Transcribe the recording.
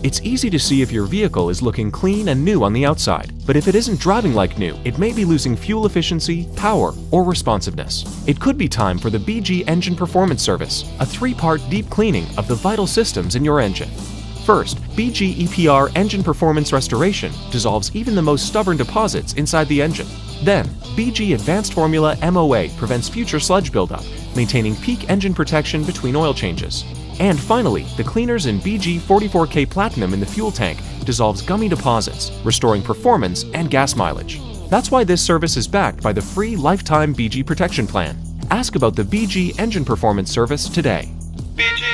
It's easy to see if your vehicle is looking clean and new on the outside, but if it isn't driving like new, it may be losing fuel efficiency, power, or responsiveness. It could be time for the BG Engine Performance Service, a 3-part deep cleaning of the vital systems in your engine. First, BG EPR Engine Performance Restoration dissolves even the most stubborn deposits inside the engine. Then, BG Advanced Formula MOA prevents future sludge buildup, maintaining peak engine protection between oil changes. And finally, the cleaners in BG 44K Platinum in the fuel tank dissolves gummy deposits, restoring performance and gas mileage. That's why this service is backed by the free lifetime BG protection plan. Ask about the BG Engine Performance Service today. BG